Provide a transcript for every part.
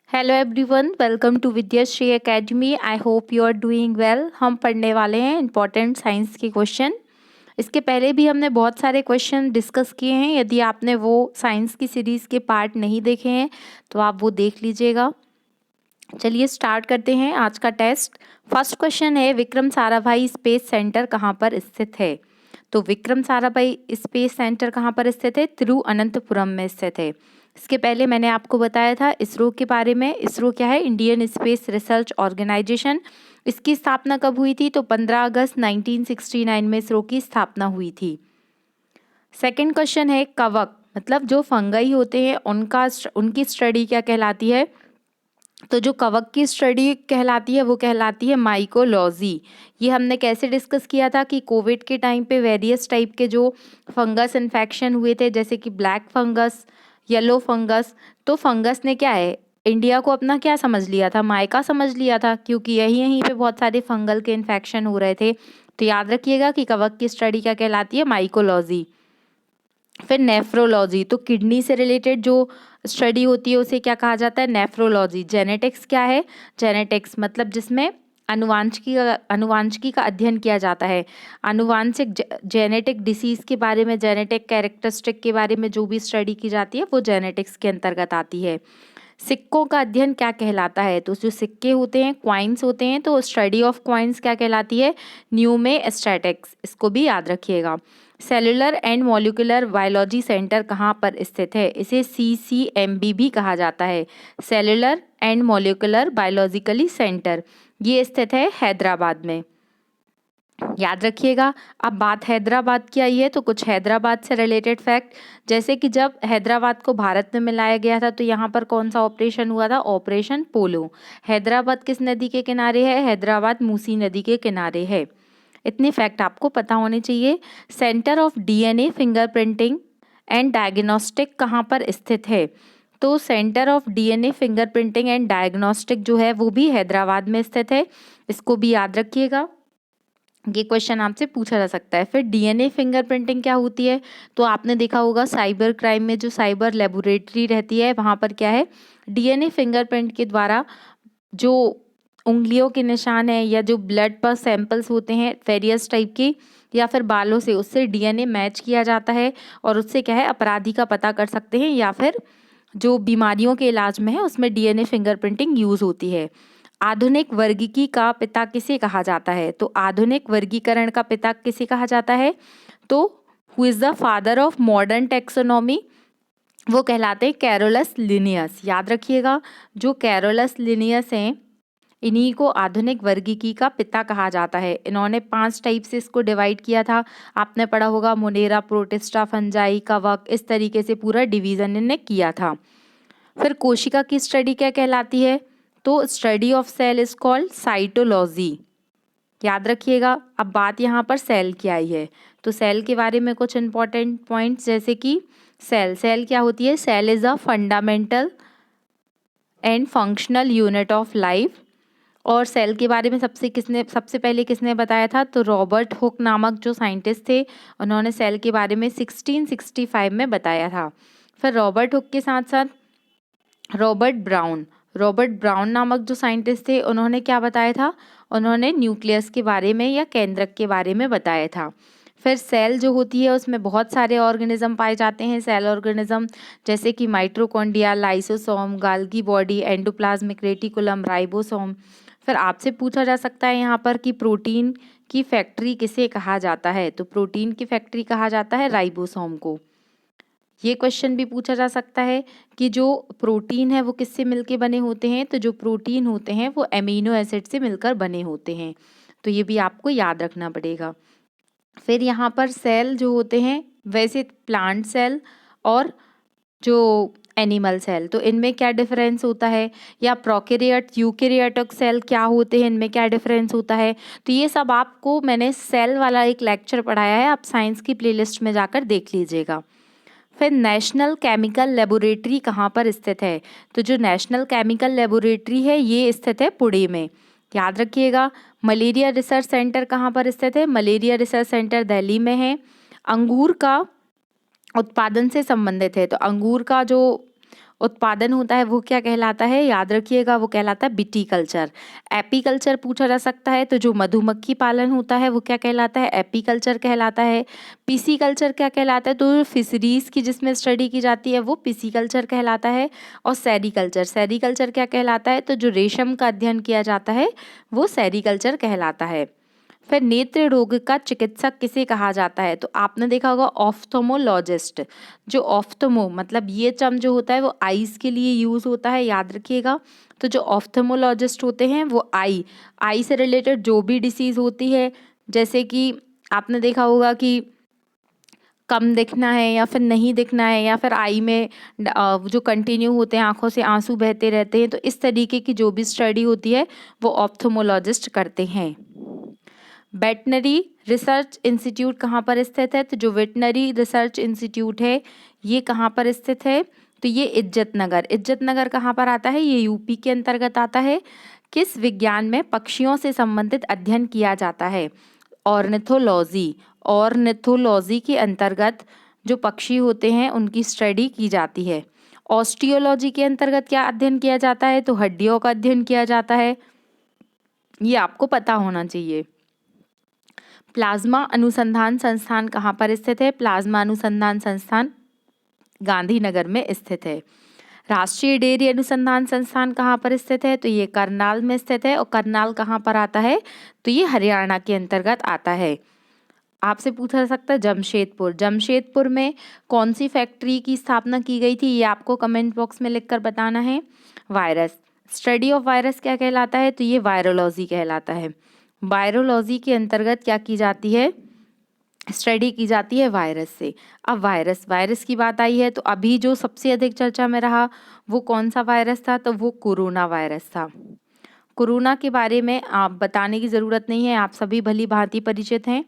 Hello everyone, welcome to Vidyashree academy. I hope you are doing well. हम पढ़ने वाले हैं इम्पॉर्टेंट साइंस के क्वेश्चन। इसके पहले भी हमने बहुत सारे क्वेश्चन डिस्कस किए हैं। यदि आपने वो साइंस की सीरीज़ के पार्ट नहीं देखे हैं तो आप वो देख लीजिएगा। चलिए स्टार्ट करते हैं आज का टेस्ट। फर्स्ट क्वेश्चन है, विक्रम साराभाई स्पेस सेंटर कहाँ पर स्थित है? तो विक्रम साराभाई स्पेस सेंटर कहाँ पर स्थित है? तिरुवनंतपुरम में स्थित है। इसके पहले मैंने आपको बताया था इसरो के बारे में। इसरो क्या है? Indian space research organisation. इसकी स्थापना कब हुई थी? तो 15 अगस्त 1969 में इसरो की स्थापना हुई थी। सेकंड क्वेश्चन है, कवक मतलब जो फंगाई होते हैं उनकी स्टडी क्या कहलाती है? तो जो कवक की स्टडी कहलाती है वो कहलाती है माइकोलॉजी। ये हमने कैसे डिस्कस किया था कि कोविड के टाइम पे वेरियस टाइप के जो फंगस इन्फेक्शन हुए थे, जैसे कि ब्लैक फंगस, येलो फंगस। तो फंगस ने क्या है, इंडिया को अपना क्या समझ लिया था? मायका समझ लिया था, क्योंकि यहीं पे बहुत सारे फंगल के इन्फेक्शन हो रहे थे। तो याद रखिएगा कि कवक की स्टडी क्या कहलाती है? माइकोलॉजी। फिर नेफ्रोलॉजी, तो किडनी से रिलेटेड जो स्टडी होती है उसे क्या कहा जाता है? नेफ्रोलॉजी। जेनेटिक्स क्या है? जेनेटिक्स मतलब जिसमें अनुवांशिकी का अध्ययन किया जाता है। आनुवांशिक जेनेटिक डिसीज के बारे में, जेनेटिक कैरेक्टरिस्टिक के बारे में जो भी स्टडी की जाती है वो जेनेटिक्स के अंतर्गत आती है। सिक्कों का अध्ययन क्या कहलाता है? तो जो सिक्के होते हैं, क्वाइंस होते हैं, तो स्टडी ऑफ क्वाइंस क्या कहलाती है? न्यूमेस्टैटिक्स। इसको भी याद रखिएगा। Cellular and molecular biology centre कहाँ पर स्थित है? इसे CCMB भी कहा जाता है। Cellular and molecular biologically centre, ये स्थित है हैदराबाद में। याद रखिएगा। अब बात हैदराबाद की आई है तो कुछ हैदराबाद से रिलेटेड फैक्ट, जैसे कि जब हैदराबाद को भारत में मिलाया गया था तो यहाँ पर कौन सा ऑपरेशन हुआ था? ऑपरेशन पोलो। हैदराबाद किस नदी के किनारे है? हैदराबाद मूसी नदी के किनारे है। इतने फैक्ट आपको पता होने चाहिए। Centre of DNA fingerprinting and diagnostic कहाँ पर स्थित है? तो centre of DNA fingerprinting and diagnostic जो है वो भी हैदराबाद में स्थित है। इसको भी याद रखिएगा, ये क्वेश्चन आपसे पूछा जा सकता है। फिर DNA फिंगरप्रिंटिंग क्या होती है? तो आपने देखा होगा साइबर क्राइम में जो साइबर लेबोरेटरी रहती है वहाँ पर क्या है, DNA फिंगरप्रिंट के द्वारा जो उंगलियों के निशान है या जो ब्लड पर सैंपल्स होते हैं वेरियस टाइप के, या फिर बालों से, उससे DNA मैच किया जाता है और उससे क्या है, अपराधी का पता कर सकते हैं, या फिर जो बीमारियों के इलाज में है उसमें DNA फिंगरप्रिंटिंग यूज होती है। आधुनिक वर्गीकी का पिता किसे कहा जाता है? तो आधुनिक वर्गीकरण का पिता किसे कहा जाता है? तो who is the father of modern taxonomy? वो कहलाते हैं कैरोलस लिनियस। याद रखिएगा, जो कैरोलस लिनियस हैं इन्हीं को आधुनिक वर्गीकी का पिता कहा जाता है। इन्होंने 5 टाइप से इसको डिवाइड किया था। आपने पढ़ा होगा मोनेरा, प्रोटिस्टा, फंजाई, कवक, इस तरीके से पूरा डिवीजन इन्हें किया था। फिर कोशिका की स्टडी क्या कहलाती है? तो study of cell is called cytology. याद रखिएगा। अब बात यहाँ पर सेल की आई है तो सेल के बारे में कुछ इंपॉर्टेंट पॉइंट्स, जैसे कि सेल क्या होती है? Cell is a fundamental and functional unit of life. और सेल के बारे में सबसे पहले किसने बताया था? तो रॉबर्ट हुक नामक जो साइंटिस्ट थे, उन्होंने सेल के बारे में 1665 में बताया था। फिर रॉबर्ट हुक के साथ साथ रॉबर्ट ब्राउन नामक जो साइंटिस्ट थे, उन्होंने क्या बताया था? उन्होंने न्यूक्लियस के बारे में या केंद्रक के बारे में बताया था। फिर सेल जो होती है उसमें बहुत सारे ऑर्गेनिज्म पाए जाते हैं, सेल ऑर्गेनिज्म, जैसे कि mitochondria, lysosome, Golgi body, endoplasmic reticulum, ribosome. फिर आपसे पूछा जा सकता है यहाँ पर कि प्रोटीन की फैक्ट्री किसे कहा जाता है? तो प्रोटीन की फैक्ट्री कहा जाता है राइबोसोम को। ये क्वेश्चन भी पूछा जा सकता है कि जो प्रोटीन है वो किससे मिलके बने होते हैं? तो जो प्रोटीन होते हैं वो एमिनो एसिड से मिलकर बने होते हैं। तो ये भी आपको याद रखना पड़ेगा। फिर यहाँ पर सेल जो होते हैं, वैसे प्लांट सेल और जो एनिमल सेल, तो इनमें क्या डिफरेंस होता है? या प्रोकैरियोट, यूकैरियोटिक सेल क्या होते हैं, इनमें क्या डिफरेंस होता है? तो ये सब आपको मैंने सेल वाला एक लेक्चर पढ़ाया है, आप साइंस की प्लेलिस्ट में जाकर देख लीजिएगा। फिर नेशनल केमिकल लेबोरेटरी कहाँ पर स्थित है? तो जो नेशनल केमिकल लेबोरेटरी है ये स्थित है पुणे में। याद रखिएगा। मलेरिया रिसर्च सेंटर कहाँ पर स्थित है? मलेरिया रिसर्च सेंटर दिल्ली में है। अंगूर का उत्पादन से संबंधित है, तो अंगूर का जो उत्पादन होता है वो क्या कहलाता है, याद रखिएगा, वो कहलाता है विटीकल्चर। एपीकल्चर पूछा जा सकता है, तो जो मधुमक्खी पालन होता है वो क्या कहलाता है, एपीकल्चर कहलाता है। पिसीकल्चर क्या कहलाता है, तो फिशरीज की जिसमें स्टडी की जाती है वो पिसीकल्चर कहलाता है। और सेरीकल्चर, सेरीकल्चर क्या कहलाता है, तो जो रेशम का अध्ययन किया जाता है वो सेरीकल्चर कहलाता है। फिर नेत्र रोग का चिकित्सक किसे कहा जाता है, तो आपने देखा होगा ऑफ्थोमोलॉजिस्ट। जो ऑफ्थोमो मतलब ये टर्म जो होता है वो आईज के लिए यूज होता है, याद रखिएगा। तो जो ऑफ्थोमोलॉजिस्ट होते हैं वो आई से रिलेटेड जो भी डिसीज होती है, जैसे कि आपने देखा होगा कि कम दिखना है या फिर नहीं दिखना है, या फिर आई में जो कंटिन्यू होते हैं, आंखों से आंसू बहते रहते हैं, तो इस तरीके की जो भी स्टडी होती है वो ऑप्थोमोलॉजिस्ट करते हैं। वेटनरी रिसर्च इंस्टीट्यूट कहाँ पर स्थित है, तो जो वेटनरी रिसर्च इंस्टीट्यूट है ये कहाँ पर स्थित है, तो ये इज्जतनगर कहाँ पर आता है, ये यूपी के अंतर्गत आता है। किस विज्ञान में पक्षियों से संबंधित अध्ययन किया जाता है, ऑर्निथोलॉजी के अंतर्गत जो पक्षी होते हैं उनकी स्टडी की जाती है। ऑस्टियोलॉजी के अंतर्गत क्या अध्ययन किया जाता है, तो हड्डियों का अध्ययन किया जाता है, ये आपको पता होना चाहिए। प्लाज्मा अनुसंधान संस्थान कहाँ पर स्थित है, प्लाज्मा अनुसंधान संस्थान गांधीनगर में स्थित है। राष्ट्रीय डेयरी अनुसंधान संस्थान कहाँ पर स्थित है, तो ये करनाल में स्थित है। और करनाल कहाँ पर आता है, तो ये हरियाणा के अंतर्गत आता है। आपसे पूछा जा सकता है जमशेदपुर में कौन सी फैक्ट्री की स्थापना की गई थी, ये आपको कमेंट बॉक्स में लिखकर बताना है। वायरस, स्टडी ऑफ वायरस क्या कहलाता है, तो ये वायरोलॉजी कहलाता है। वायरोलॉजी के अंतर्गत क्या की जाती है, स्टडी की जाती है वायरस से। अब वायरस की बात आई है, तो अभी जो सबसे अधिक चर्चा में रहा वो कौन सा वायरस था, तो वो कोरोना वायरस था। कोरोना के बारे में आप बताने की ज़रूरत नहीं है, आप सभी भली भांति परिचित हैं।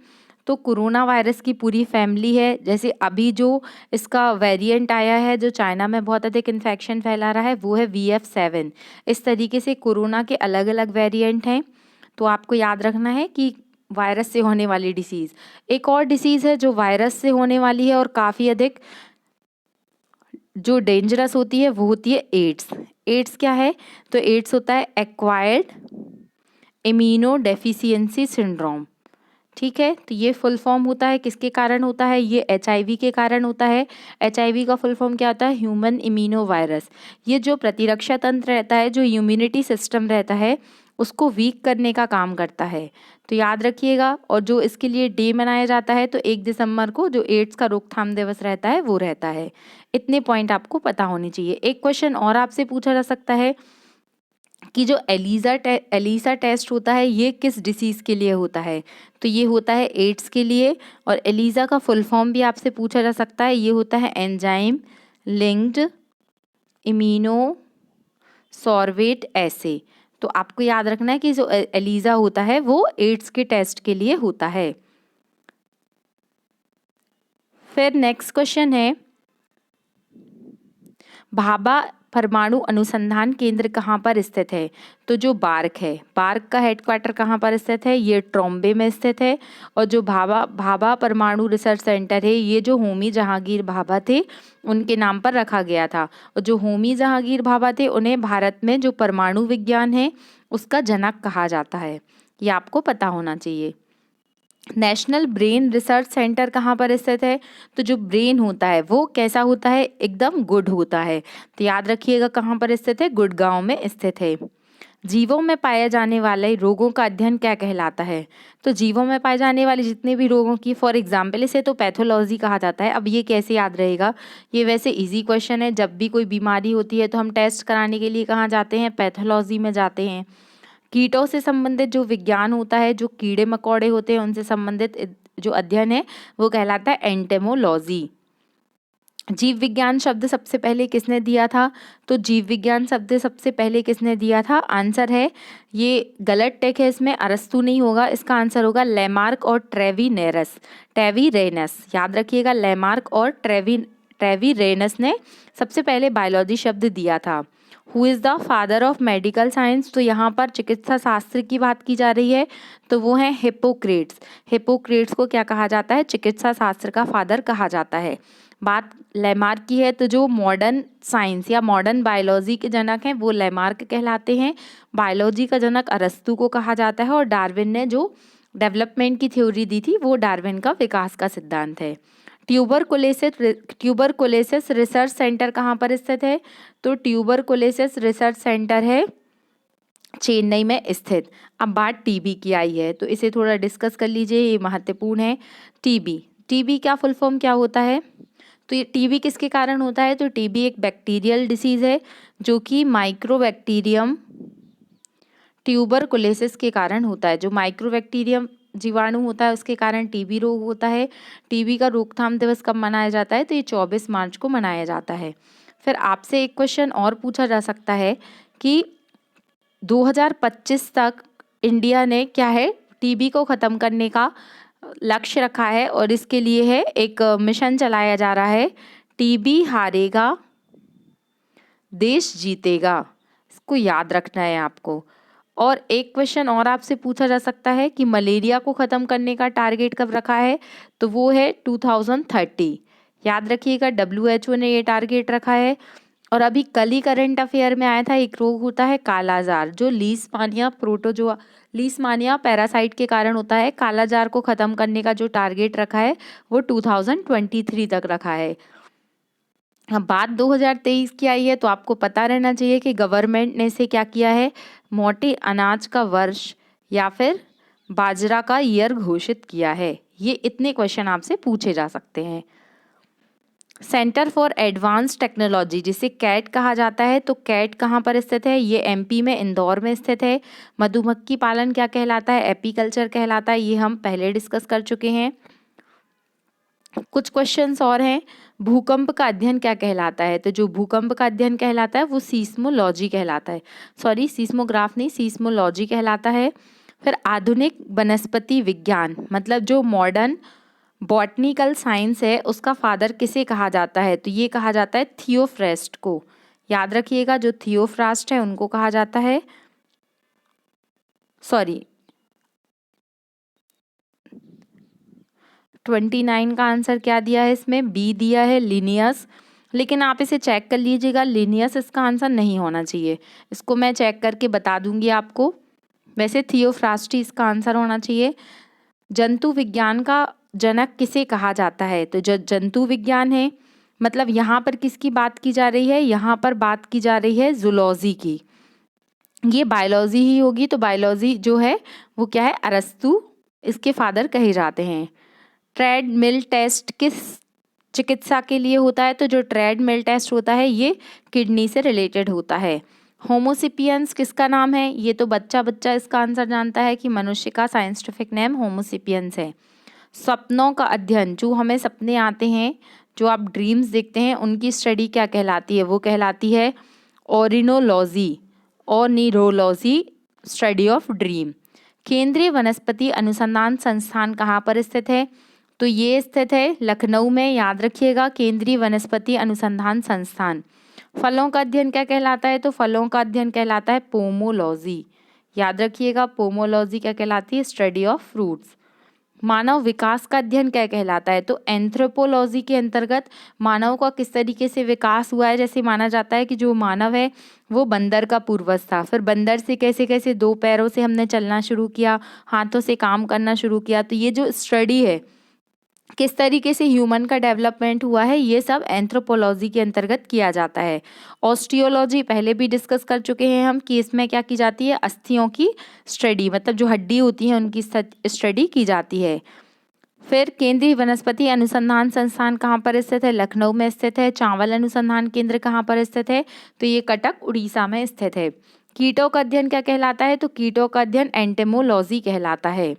तो कोरोना वायरस की पूरी फैमिली है। जैसे अभी जो इसका वेरिएंट आया है जो चाइना में बहुत अधिक इन्फेक्शन फैला रहा है वो है VF7। इस तरीके से कोरोना के अलग अलग वेरिएंट हैं। तो आपको याद रखना है कि वायरस से होने वाली डिसीज़, एक और डिसीज़ है जो वायरस से होने वाली है और काफ़ी अधिक जो डेंजरस होती है वो होती है एड्स क्या है, तो एड्स होता है एक्वायर्ड इम्यूनो डेफिशिएंसी सिंड्रोम। ठीक है, तो ये फुल फॉर्म होता है किसके कारण होता है, ये HIV के कारण होता है। HIV का फुल फॉर्म क्या होता है, ह्यूमन इम्यूनो वायरस। ये जो प्रतिरक्षा तंत्र रहता है, जो इम्यूनिटी सिस्टम रहता है उसको वीक करने का काम करता है। तो याद रखिएगा। और जो इसके लिए डे मनाया जाता है तो 1 दिसंबर को जो एड्स का रोकथाम दिवस रहता है वो रहता है। इतने पॉइंट आपको पता होने चाहिए। एक क्वेश्चन और आपसे पूछा जा सकता है कि जो एलिसा टेस्ट होता है ये किस डिसीज़ के लिए होता है, तो ये होता है एड्स के लिए। और एलिसा का फुल फॉर्म भी आपसे पूछा जा सकता है, ये होता है एंजाइम लिंक्ड इम्यूनो सॉर्वेट एसे। तो आपको याद रखना है कि जो एलिसा होता है वो एड्स के टेस्ट के लिए होता है। फिर नेक्स्ट क्वेश्चन है, भाभा परमाणु अनुसंधान केंद्र कहाँ पर स्थित है, तो जो बार्क का हेडक्वार्टर कहाँ पर स्थित है, ये ट्रॉम्बे में स्थित है। और जो भाभा परमाणु रिसर्च सेंटर है ये जो होमी जहांगीर भाभा थे उनके नाम पर रखा गया था। और जो होमी जहांगीर भाभा थे उन्हें भारत में जो परमाणु विज्ञान है उसका जनक कहा जाता है, ये आपको पता होना चाहिए। नेशनल ब्रेन रिसर्च सेंटर कहाँ पर स्थित है, तो जो ब्रेन होता है वो कैसा होता है, एकदम गुड होता है। तो याद रखिएगा कहाँ पर स्थित है, गुड़गांव में स्थित है। जीवों में पाए जाने वाले रोगों का अध्ययन क्या कहलाता है, तो जीवों में पाए जाने वाले जितने भी रोगों की, फॉर एग्जाम्पल इसे तो पैथोलॉजी कहा जाता है। अब ये कैसे याद रहेगा, ये वैसे इजी क्वेश्चन है। जब भी कोई बीमारी होती है तो हम टेस्ट कराने के लिए कहाँ जाते हैं, पैथोलॉजी में जाते हैं। कीटों से संबंधित जो विज्ञान होता है, जो कीड़े मकोड़े होते हैं उनसे संबंधित जो अध्ययन है वो कहलाता है एंटेमोलॉजी। जीव विज्ञान शब्द सबसे पहले किसने दिया था, तो जीव विज्ञान शब्द सबसे पहले किसने दिया था, आंसर है, ये गलत टेक है, इसमें अरस्तु नहीं होगा, इसका आंसर होगा लेमार्क और ट्रेवीरेनस। याद रखिएगा, लेमार्क और ट्रेवीरेनस ने सबसे पहले बायोलॉजी शब्द दिया था। Who is the father of medical science, तो यहाँ पर चिकित्सा शास्त्र की बात की जा रही है, तो वो हैं हिप्पोक्रेट्स। हिप्पोक्रेट्स को क्या कहा जाता है? चिकित्सा शास्त्र का फादर कहा जाता है। बात लैमार्क की है, तो जो मॉडर्न साइंस या मॉडर्न बायोलॉजी के जनक हैं वो लैमार्क कहलाते हैं। बायोलॉजी का जनक अरस्तू को कहा जाता है, और डार्विन ने जो डेवलपमेंट की थ्योरी दी थी वो डार्विन का विकास का सिद्धांत है। ट्यूबरकुलोसिस रिसर्च सेंटर कहाँ पर स्थित है? तो ट्यूबरकुलोसिस रिसर्च सेंटर है चेन्नई में स्थित। अब बात टीबी की आई है, तो इसे थोड़ा डिस्कस कर लीजिए, ये महत्वपूर्ण है। टीबी क्या फुल फॉर्म क्या होता है? तो ये टीबी किसके कारण होता है? तो टीबी एक बैक्टीरियल डिसीज़ है जो कि माइक्रोबैक्टीरियम ट्यूबरकुलोसिस के कारण होता है। जो माइक्रोबैक्टीरियम जीवाणु होता है उसके कारण टीबी रोग होता है। टीबी का रोकथाम दिवस कब मनाया जाता है? तो ये 24 मार्च को मनाया जाता है। फिर आपसे एक क्वेश्चन और पूछा जा सकता है कि 2025 तक इंडिया ने क्या है टीबी को ख़त्म करने का लक्ष्य रखा है, और इसके लिए है एक मिशन चलाया जा रहा है, टीबी हारेगा देश जीतेगा। इसको याद रखना है आपको। और एक क्वेश्चन और आपसे पूछा जा सकता है कि मलेरिया को ख़त्म करने का टारगेट कब रखा है? तो वो है 2030। याद रखिएगा, WHO ने ये टारगेट रखा है। और अभी कल ही करंट अफेयर में आया था, एक रोग होता है कालाजार, जो लीशमानिया पैरासाइट के कारण होता है। कालाजार को ख़त्म करने का जो टारगेट रखा है वो 2023 तक रखा है। अब बात 2023 की आई है, तो आपको पता रहना चाहिए कि गवर्नमेंट ने इसे क्या किया है, मोटे अनाज का वर्ष या फिर बाजरा का ईयर घोषित किया है। ये इतने क्वेश्चन आपसे पूछे जा सकते हैं। सेंटर फॉर एडवांस टेक्नोलॉजी जिसे कैट कहा जाता है, तो कैट कहाँ पर स्थित है? ये MP में इंदौर में स्थित है। मधुमक्खी पालन क्या कहलाता है? एपीकल्चर कहलाता है। ये हम पहले डिस्कस कर चुके हैं। कुछ क्वेश्चंस और हैं। भूकंप का अध्ययन क्या कहलाता है? तो जो भूकंप का अध्ययन कहलाता है वो सीस्मोलॉजी कहलाता है। सॉरी, सीस्मोग्राफ नहीं, सीस्मोलॉजी कहलाता है। फिर आधुनिक वनस्पति विज्ञान, मतलब जो मॉडर्न बॉटनिकल साइंस है उसका फादर किसे कहा जाता है? तो ये कहा जाता है थियोफ्रास्ट को। याद रखिएगा, जो थियोफ्रास्ट है उनको कहा जाता है, 29 का आंसर क्या दिया है इसमें? बी दिया है, लिनियस। लेकिन आप इसे चेक कर लीजिएगा, लिनियस इसका आंसर नहीं होना चाहिए। इसको मैं चेक करके बता दूंगी आपको। वैसे थियोफ्रास्ट ही इसका आंसर होना चाहिए। जंतु विज्ञान का जनक किसे कहा जाता है? तो जो जंतु विज्ञान है, मतलब यहाँ पर किसकी बात की जा रही है? यहाँ पर बात की जा रही है जूलॉजी की। ये बायोलॉजी ही होगी, तो बायोलॉजी जो है वो क्या है? अरस्तु इसके फादर कहे जाते हैं। ट्रेडमिल टेस्ट किस चिकित्सा के लिए होता है? तो जो ट्रेडमिल टेस्ट होता है ये किडनी से रिलेटेड होता है। होमोसिपियंस किसका नाम है? ये तो बच्चा इसका आंसर जानता है कि मनुष्य का साइंटिफिक नेम होमोसिपियंस है। सपनों का अध्ययन, जो हमें सपने आते हैं, जो आप ड्रीम्स देखते हैं, उनकी स्टडी क्या कहलाती है? वो कहलाती है ऑर्निरोलॉजी, स्टडी ऑफ ड्रीम। केंद्रीय वनस्पति अनुसंधान संस्थान कहाँ पर स्थित है? तो ये स्थित है लखनऊ में। याद रखिएगा, केंद्रीय वनस्पति अनुसंधान संस्थान। फलों का अध्ययन क्या कहलाता है? तो फलों का अध्ययन कहलाता है पोमोलॉजी। याद रखिएगा, पोमोलॉजी क्या कहलाती है? Study of fruits. मानव विकास का अध्ययन क्या कहलाता है? तो एंथ्रोपोलॉजी के अंतर्गत मानव का किस तरीके से विकास हुआ है। जैसे माना जाता है कि जो मानव है वो बंदर का पूर्वज था, फिर बंदर से कैसे कैसे 2 पैरों से हमने चलना शुरू किया, हाथों से काम करना शुरू किया। तो ये जो स्टडी है किस तरीके से ह्यूमन का डेवलपमेंट हुआ है, ये सब एंथ्रोपोलॉजी के अंतर्गत किया जाता है। ऑस्टियोलॉजी पहले भी डिस्कस कर चुके हैं हम कि इसमें क्या की जाती है? अस्थियों की स्टडी, मतलब जो हड्डी होती है उनकी स्टडी की जाती है। फिर केंद्रीय वनस्पति अनुसंधान संस्थान कहाँ पर स्थित है? लखनऊ में स्थित है। चावल अनुसंधान केंद्र कहाँ पर स्थित है? तो ये कटक उड़ीसा में स्थित है। कीटों का अध्ययन क्या कहलाता है? तो कीटों का अध्ययन एंटेमोलॉजी कहलाता है।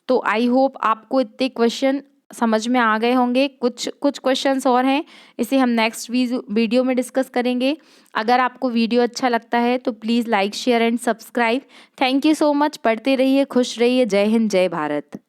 तो आई होप आपको इतने क्वेश्चन समझ में आ गए होंगे। कुछ क्वेश्चंस और हैं, इसे हम नेक्स्ट वीडियो में डिस्कस करेंगे। अगर आपको वीडियो अच्छा लगता है तो please like, share and subscribe. Thank you so much. पढ़ते रहिए, खुश रहिए। जय हिंद, जय भारत।